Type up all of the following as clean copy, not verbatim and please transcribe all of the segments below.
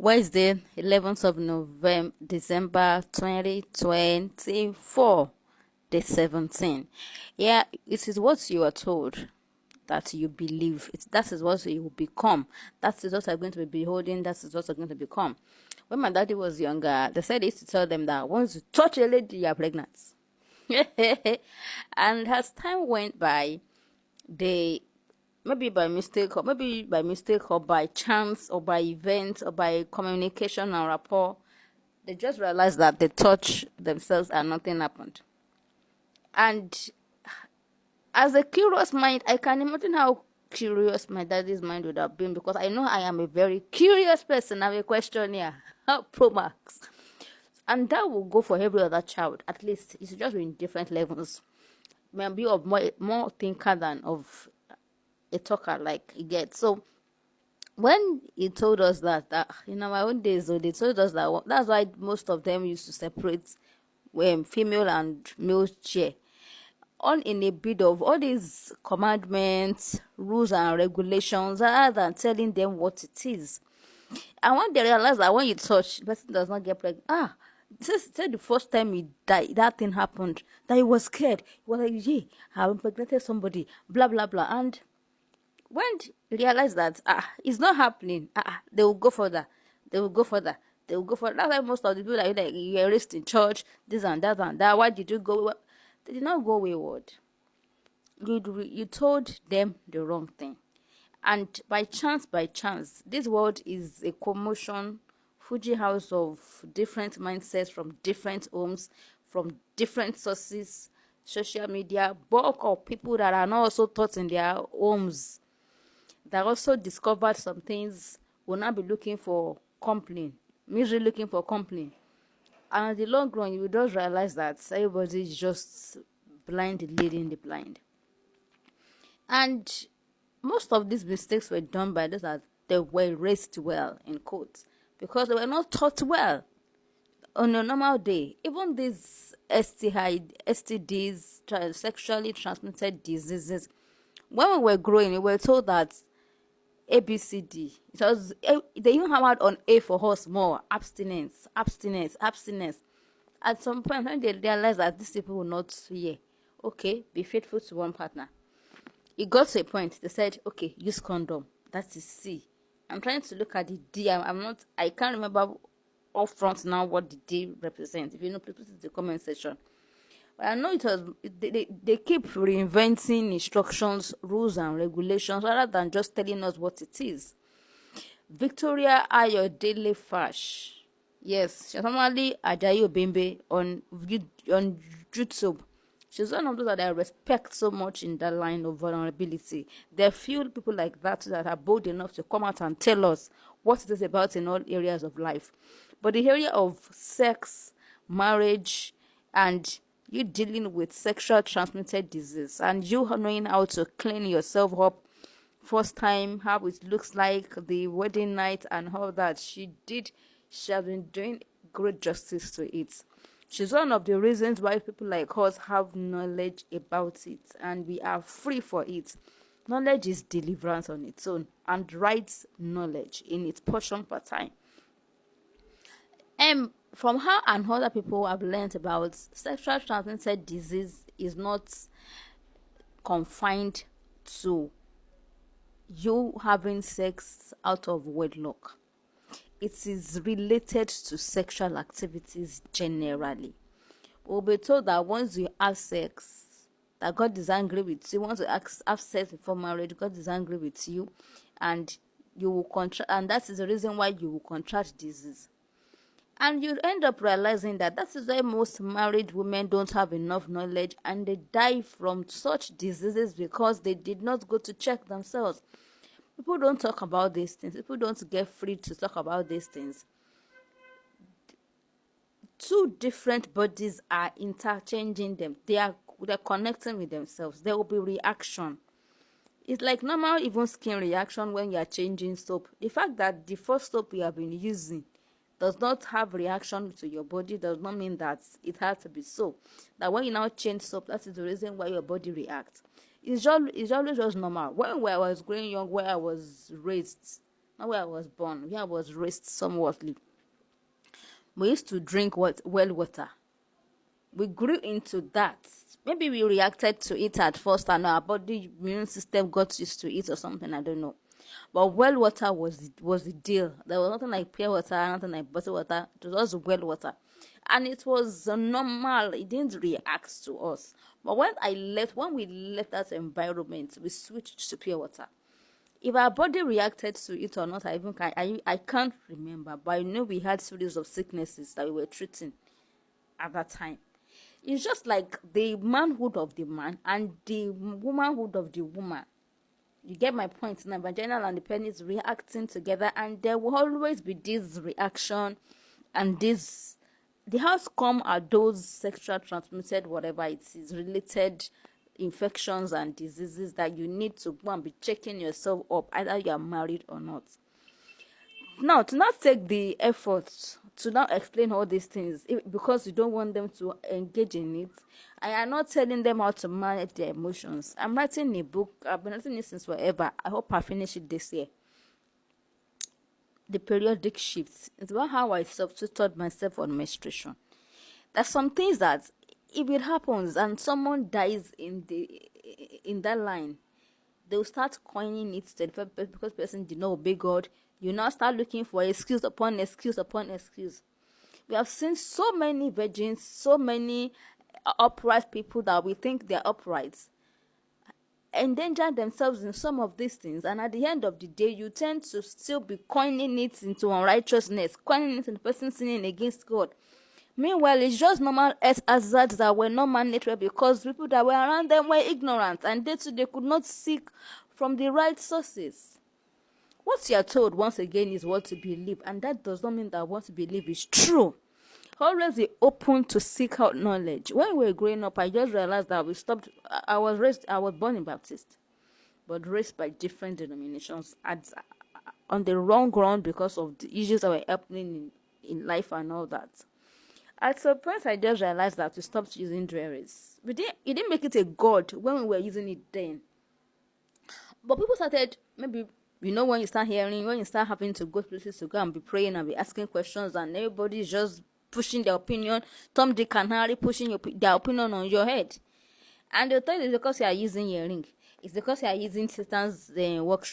Wednesday, 11th of November, December 2024, day 17. Yeah, it is what you are told that you believe. That is what you will become. That is what you're going to be beholding. That is what you're going to become. When my daddy was younger, they said they used to tell them that once you touch a lady, you are pregnant. And as time went by, they maybe by mistake or by chance or by event or by communication and rapport, they just realized that they touched themselves and nothing happened. And as a curious mind, I can imagine how curious my daddy's mind would have been, because I know I am a very curious person. I'm a questionnaire. Pro max. And that will go for every other child. At least it's just in different levels. Maybe of more thinker than of a talker, like you get. So when he told us that, in our own days, so they told us that that's why most of them used to separate female and male chair, on in a bit of all these commandments, rules and regulations, rather than telling them what it is. And when they realize that when you touch, the person does not get pregnant. Say the first time he died, that thing happened, that he was scared. He was like, yeah, I impregnated somebody, blah blah blah. And when you realize that it's not happening, they will go further. They will go further. They will go further. That's why most of the people that like you were raised in church, this and that and that. Why did you go? They did not go wayward. You told them the wrong thing, and by chance, this world is a commotion, Fuji house of different mindsets from different homes, from different sources, social media, bulk of people that are not also taught in their homes, that also discovered some things, will not be looking for company, misery looking for company. And in the long run, you will just realize that everybody is just blind leading the blind. And most of these mistakes were done by those that they were raised well, in quotes, because they were not taught well. On a normal day, even these STDs, sexually transmitted diseases, when we were growing, we were told that ABCD. It was they even hammered on A for us more. Abstinence, abstinence, abstinence. At some point, when they realized that these people will not hear, okay, be faithful to one partner. It got to a point. They said, okay, use condom. That is C. I'm trying to look at the D. I'm not. I can't remember up front now what the D represents. If you know, please put it in the comment section. I know it was they keep reinventing instructions, rules, and regulations rather than just telling us what it is. Victoria Ayodele Fash, yes, she's normally Ajayi Obembe on YouTube. She's one of those that I respect so much in that line of vulnerability. There are few people like that that are bold enough to come out and tell us what it is about in all areas of life. But the area of sex, marriage, and you dealing with sexual transmitted disease, and you knowing how to clean yourself up, first time, how it looks like, the wedding night and all that, she has been doing great justice to it. She's one of the reasons why people like us have knowledge about it, and we are free for it. Knowledge is deliverance on its own, and rights knowledge in its portion per time. From her and other people have learned about sexual transmitted disease is not confined to you having sex out of wedlock. It is related to sexual activities generally. We'll be told that once you have sex, that God is angry with you. Once you have sex before marriage, God is angry with you, and you will contract, and that is the reason why you will contract disease. And you end up realizing that is why most married women don't have enough knowledge, and they die from such diseases because they did not go to check themselves. People don't talk about these things. People don't get free to talk about these things. Two different bodies are interchanging them. They're connecting with themselves. There will be reaction. It's like normal, even skin reaction when you are changing soap. The fact that the first soap you have been using does not have reaction to your body does not mean that it has to be so. That when you now change soap, that is the reason why your body reacts. It's always just normal. When I was growing young, where I was raised, where I was born, where I was raised somewhatly, we used to drink well water. We grew into that. Maybe we reacted to it at first and our body immune system got used to it or something, I don't know. But well water was the deal. There was nothing like pure water, nothing like bottled water. It was just well water. And it was normal. It didn't react to us. But when we left that environment, we switched to pure water. If our body reacted to it or not, I can't remember. But I know we had series of sicknesses that we were treating at that time. It's just like the manhood of the man and the womanhood of the woman. You get my point now. Vaginal and the penis reacting together, and there will always be this reaction and this. The outcome are those sexual transmitted, whatever it is, related infections and diseases that you need to go and be checking yourself up, either you are married or not. Now, to not take the effort to now explain all these things because you don't want them to engage in it, I am not telling them how to manage their emotions. I'm writing a book. I've been writing it since forever. I hope I finish it this year. The periodic shifts. It's about how I substituted myself on menstruation. There's some things that if it happens and someone dies in that line, they'll start coining it because person did not obey God. You now start looking for excuse upon excuse upon excuse. We have seen so many virgins, so many upright people that we think they're upright, endanger themselves in some of these things, and at the end of the day, you tend to still be coining it into unrighteousness, coining it into the person sinning against God. Meanwhile, it's just normal hazards that were not managed because people that were around them were ignorant, and they could not seek from the right sources. What you are told once again is what to believe, and that does not mean that what to believe is true. Always be open to seek out knowledge. When we were growing up, I just realized that I was born in Baptist, but raised by different denominations on the wrong ground because of the issues that were happening in life and all that. At some point, I just realized that we stopped using jewelries. It didn't make it a god when we were using it then. But people started, maybe, when you start having to go places to go and be praying and be asking questions, and everybody's just pushing their opinion, Tom, Dick, and Harry pushing their opinion on your head. And they'll tell you it's because you are using your ring. It's because you are using Satan's work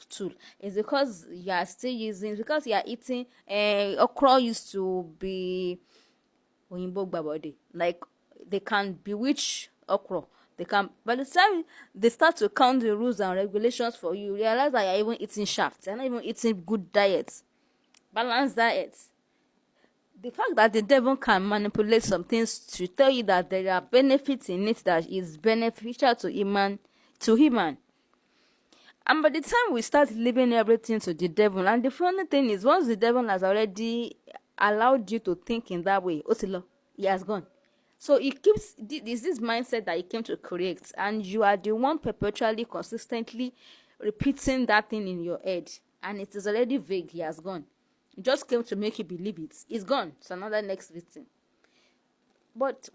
tool. It's because you are still using, because you are eating, okra used to be, like, they can bewitch okra. They can, by the time they start to count the rules and regulations for you, realize that you're even eating shaft. You're not even eating good diets, balanced diets. The fact that the devil can manipulate some things to tell you that there are benefits in it that is beneficial to human. And by the time we start leaving everything to the devil, and the funny thing is, once the devil has already allowed you to think in that way, Otilo, he has gone. So it keeps this mindset that he came to create, and you are the one perpetually, consistently repeating that thing in your head, and it is already vague. He has gone. It just came to make you believe it. It's gone. It's another next victim. But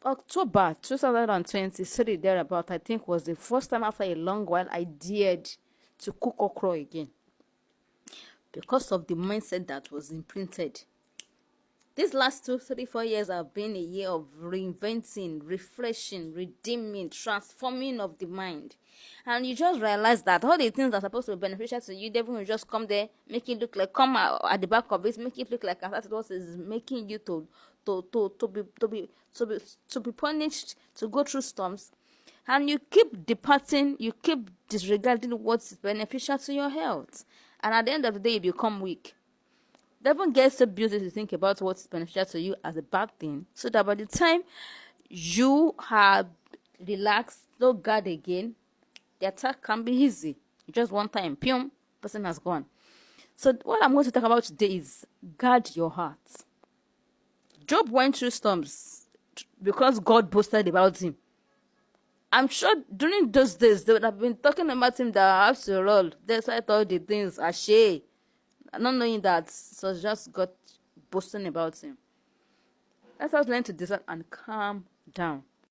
October 2023, thereabout, I think, was the first time after a long while I dared to cook okra again, because of the mindset that was imprinted. These last 2, 3, 4 years have been a year of reinventing, refreshing, redeeming, transforming of the mind. And you just realize that all the things that are supposed to be beneficial to you, devil will just come there, make it look like, come out at the back of it, make it look like as it is making you to be punished, to go through storms. And you keep departing, you keep disregarding what's beneficial to your health. And at the end of the day, you become weak. Devil gets so busy to think about what's beneficial to you as a bad thing, so that by the time you have relaxed, no guard again, the attack can be easy. Just one time, pium, person has gone. So what I'm going to talk about today is guard your heart. Job went through storms because God boasted about him. I'm sure during those days they would have been talking about him that after all, despite all the things, Ashe, not knowing that, so just got boasting about him. Let us learn to discern and calm down.